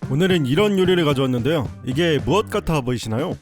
오늘은 이런 요리를 가져왔는데요. 이게 무엇 같아 보이시나요?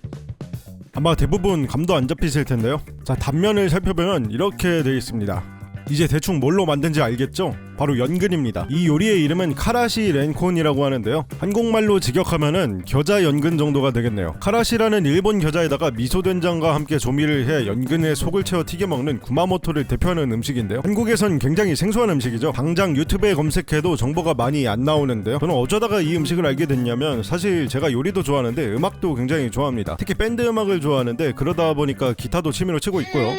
아마 대부분 감도 안 잡히실 텐데요. 자, 단면을 살펴보면 이렇게 되어 있습니다. 이제 대충 뭘로 만든지 알겠죠? 바로 연근입니다. 이 요리의 이름은 카라시 렌콘이라고 하는데요. 한국말로 직역하면은 겨자 연근 정도가 되겠네요. 카라시라는 일본 겨자에다가 미소된장과 함께 조미를 해 연근에 속을 채워 튀겨 먹는 구마모토를 대표하는 음식인데요. 한국에선 굉장히 생소한 음식이죠. 당장 유튜브에 검색해도 정보가 많이 안 나오는데요. 저는 어쩌다가 이 음식을 알게 됐냐면, 사실 제가 요리도 좋아하는데 음악도 굉장히 좋아합니다. 특히 밴드 음악을 좋아하는데, 그러다 보니까 기타도 취미로 치고 있고요.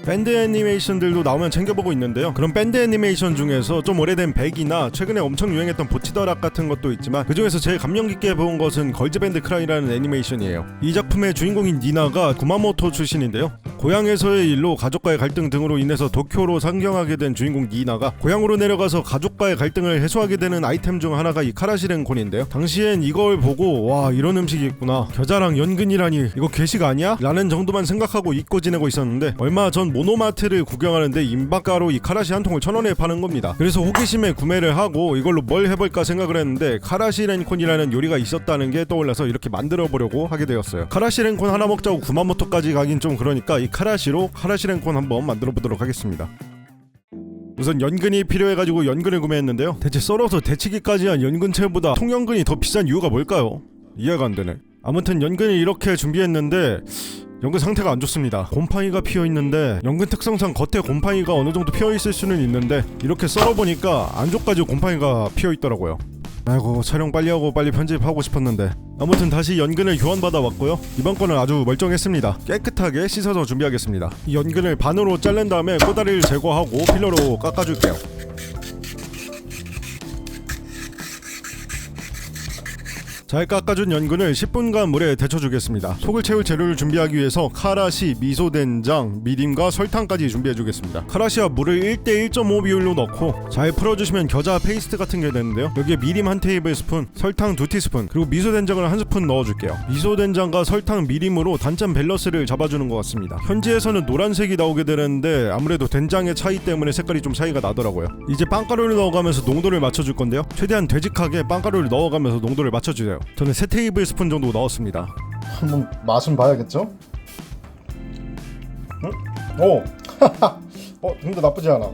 밴드 애니메이션들도 나오면 챙겨보고 있는데요. 그런 밴드 애니메이션 중에서 좀 오래된 백이나 최근에 엄청 유행했던 보치더락 같은 것도 있지만, 그 중에서 제일 감명 깊게 본 것은 걸즈밴드 크라이라는 애니메이션이에요. 이 작품의 주인공인 니나가 구마모토 출신인데요. 고향에서의 일로 가족과의 갈등 등으로 인해서 도쿄로 상경하게 된 주인공 니나가 고향으로 내려가서 가족과의 갈등을 해소하게 되는 아이템 중 하나가 이 카라시 렌콘인데요. 당시엔 이걸 보고 와, 이런 음식이 있구나, 겨자랑 연근이라니 이거 괴식 아니야? 라는 정도만 생각하고 잊고 지내고 있었는데, 얼마 전 모노마트를 구경하는데 임박가로 이 카라시 한 통을 1,000원에 파는 겁니다. 그래서 호기심에 구매를 하고 이걸로 뭘 해볼까 생각을 했는데, 카라시 렌콘이라는 요리가 있었다는 게 떠올라서 이렇게 만들어 보려고 하게 되었어요. 카라시 렌콘 하나 먹자고 구마모토까지 가긴 좀 그러니까 이 카라시로 카라시 렌콘 한번 만들어 보도록 하겠습니다. 우선 연근이 필요해가지고 연근을 구매했는데요. 대체 썰어서 데치기까지 한 연근채보다 통연근이 더 비싼 이유가 뭘까요? 이해가 안 되네. 아무튼 연근을 이렇게 준비했는데 연근 상태가 안 좋습니다. 곰팡이가 피어있는데, 연근 특성상 겉에 곰팡이가 어느 정도 피어있을 수는 있는데, 이렇게 썰어보니까 안쪽까지 곰팡이가 피어있더라고요. 아이고, 촬영 빨리 하고 빨리 편집하고 싶었는데. 아무튼 다시 연근을 교환받아 왔고요. 이번 거는 아주 멀쩡했습니다. 깨끗하게 씻어서 준비하겠습니다. 이 연근을 반으로 자른 다음에 꼬다리를 제거하고 필러로 깎아줄게요. 잘 깎아준 연근을 10분간 물에 데쳐주겠습니다. 속을 채울 재료를 준비하기 위해서 카라시, 미소된장, 미림과 설탕까지 준비해주겠습니다. 카라시와 물을 1대 1.5 비율로 넣고 잘 풀어주시면 겨자 페이스트 같은 게 되는데요. 여기에 미림 1테이블스푼, 설탕 2티스푼, 그리고 미소된장을 1스푼 넣어줄게요. 미소된장과 설탕, 미림으로 단짠 밸런스를 잡아주는 것 같습니다. 현지에서는 노란색이 나오게 되는데 아무래도 된장의 차이 때문에 색깔이 좀 차이가 나더라고요. 이제 빵가루를 넣어가면서 농도를 맞춰줄 건데요. 최대한 되직하게 빵가루를 넣어가면서 농도를 맞춰주세요. 저는 3테이블스푼 정도 넣었습니다. 한번 맛은 봐야겠죠? 응? 오! 근데 나쁘지 않아.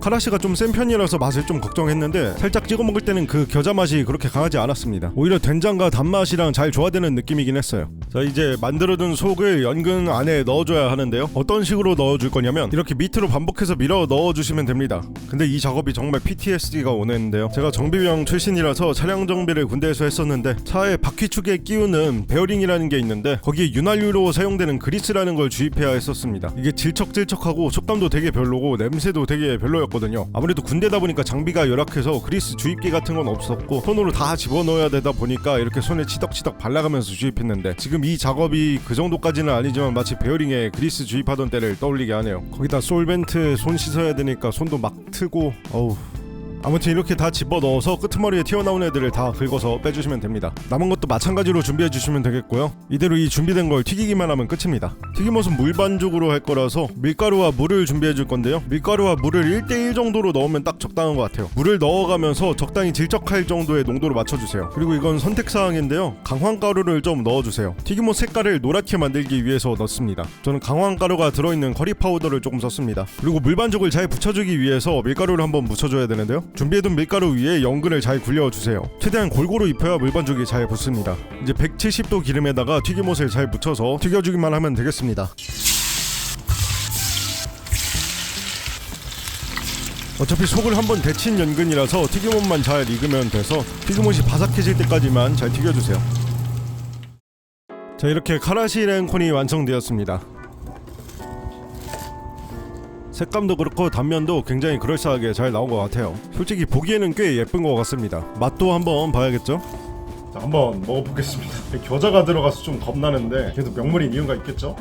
카라시가 좀 센 편이라서 맛을 좀 걱정했는데, 살짝 찍어 먹을 때는 그 겨자 맛이 그렇게 강하지 않았습니다. 오히려 된장과 단맛이랑 잘 조화되는 느낌이긴 했어요. 자, 이제 만들어둔 속을 연근 안에 넣어줘야 하는데요. 어떤 식으로 넣어줄 거냐면, 이렇게 밑으로 반복해서 밀어 넣어주시면 됩니다. 근데 이 작업이 정말 PTSD가 오는데요. 제가 정비병 출신이라서 차량 정비를 군대에서 했었는데, 차에 바퀴축에 끼우는 베어링이라는 게 있는데, 거기에 윤활유로 사용되는 그리스라는 걸 주입해야 했었습니다. 이게 질척질척하고 촉감도 되게 별로고 냄새도 되게 별로였거든요. 아무래도 군대다 보니까 장비가 열악해서 그리스 주입기 같은 건 없었고, 손으로 다 집어넣어야 되다 보니까 이렇게 손에 치덕치덕 발라가면서 주입했는데, 지금 이 작업이 그 정도까지는 아니지만 마치 베어링에 그리스 주입하던 때를 떠올리게 하네요. 거기다 솔벤트 손 씻어야 되니까 손도 막 트고, 어우. 아무튼 이렇게 다 집어넣어서 끄트머리에 튀어나온 애들을 다 긁어서 빼주시면 됩니다. 남은 것도 마찬가지로 준비해주시면 되겠고요. 이대로 이 준비된 걸 튀기기만 하면 끝입니다. 튀김옷은 물 반죽으로 할 거라서 밀가루와 물을 준비해줄 건데요. 밀가루와 물을 1대1 정도로 넣으면 딱 적당한 것 같아요. 물을 넣어가면서 적당히 질척할 정도의 농도로 맞춰주세요. 그리고 이건 선택사항인데요. 강황가루를 좀 넣어주세요. 튀김옷 색깔을 노랗게 만들기 위해서 넣습니다. 저는 강황가루가 들어있는 커리 파우더를 조금 썼습니다. 그리고 물 반죽을 잘 붙여주기 위해서 밀가루를 한번 묻혀줘야 되는데요. 준비해둔 밀가루 위에 연근을 잘 굴려주세요. 최대한 골고루 입혀야 물반죽이 잘 붙습니다. 이제 170도 기름에다가 튀김옷을 잘 묻혀서 튀겨주기만 하면 되겠습니다. 어차피 속을 한번 데친 연근이라서 튀김옷만 잘 익으면 돼서 튀김옷이 바삭해질 때까지만 잘 튀겨주세요. 자, 이렇게 카라시 렌콘이 완성되었습니다. 색감도 그렇고 단면도 굉장히 그럴싸하게 잘 나온 것 같아요. 솔직히 보기에는 꽤 예쁜 것 같습니다. 맛도 한번 봐야겠죠? 자, 한번 먹어보겠습니다. 겨자가 들어가서 좀 겁나는데 그래도 명물인 이유가 있겠죠?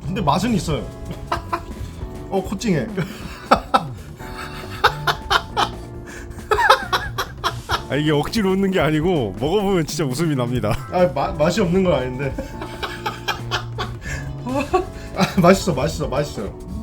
근데 맛은 있어요. 코찡해. 아 이게 억지로 웃는 게 아니고 먹어보면 진짜 웃음이 납니다. 아 맛이 없는 건 아닌데. 아 맛있어.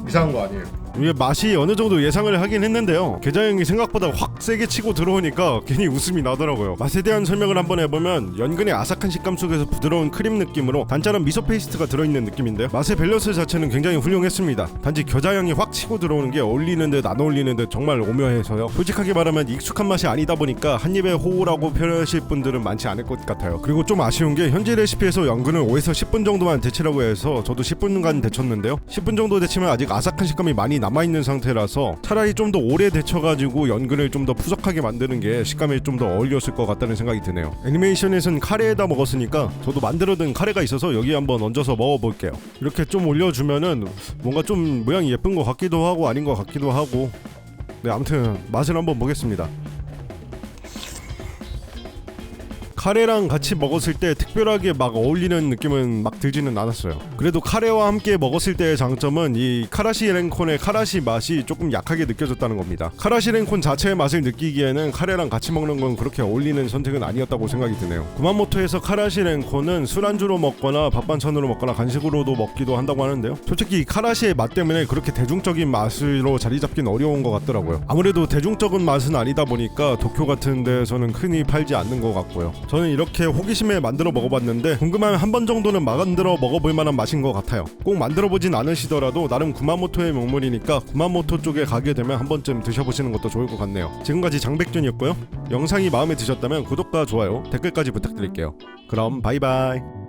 이상한 거 아니에요. 이게 맛이 어느 정도 예상을 하긴 했는데요. 게장이 생각보다 확 세게 치고 들어오니까 괜히 웃음이 나더라고요. 맛에 대한 설명을 한번 해보면 연근의 아삭한 식감 속에서 부드러운 크림 느낌으로 단짠한 미소 페이스트가 들어있는 느낌인데요. 맛의 밸런스 자체는 굉장히 훌륭했습니다. 단지 겨자향이 확 치고 들어오는 게 어울리는 듯 안 어울리는 듯 정말 오묘해서요. 솔직하게 말하면 익숙한 맛이 아니다 보니까 한 입에 호우라고 표현하실 분들은 많지 않을 것 같아요. 그리고 좀 아쉬운 게 현지 레시피에서 연근을 5에서 10분 정도만 데치라고 해서 저도 10분간 데쳤는데요. 10분 정도 데치면 아직 아삭한 식감이 많이 남아있는 상태라서 차라리 좀 더 오래 데쳐가지고 연근을 좀 더 푸석하게 만드는 게 식감에 좀 더 어울렸을 것 같다는 생각이 드네요. 애니메이션에선 카레에다 먹었으니까 저도 만들어둔 카레가 있어서 여기 한번 얹어서 먹어볼게요. 이렇게 좀 올려주면은 뭔가 좀 모양이 예쁜 것 같기도 하고 아닌 것 같기도 하고. 네, 아무튼 맛을 한번 보겠습니다. 카레랑 같이 먹었을 때 특별하게 막 어울리는 느낌은 막 들지는 않았어요. 그래도 카레와 함께 먹었을 때의 장점은 이 카라시 렌콘의 카라시 맛이 조금 약하게 느껴졌다는 겁니다. 카라시 렌콘 자체의 맛을 느끼기에는 카레랑 같이 먹는 건 그렇게 어울리는 선택은 아니었다고 생각이 드네요. 구마모토에서 카라시 렌콘은 술안주로 먹거나 밥반찬으로 먹거나 간식으로도 먹기도 한다고 하는데요. 솔직히 이 카라시의 맛 때문에 그렇게 대중적인 맛으로 자리 잡긴 어려운 것 같더라고요. 아무래도 대중적인 맛은 아니다 보니까 도쿄 같은 데서는 흔히 팔지 않는 것 같고요. 저는 이렇게 호기심에 만들어 먹어봤는데 궁금하면 한 번 정도는 만들어 먹어볼 만한 맛인 것 같아요. 꼭 만들어보진 않으시더라도 나름 구마모토의 명물이니까 구마모토 쪽에 가게 되면 한 번쯤 드셔보시는 것도 좋을 것 같네요. 지금까지 장백준이었고요. 영상이 마음에 드셨다면 구독과 좋아요, 댓글까지 부탁드릴게요. 그럼 바이바이.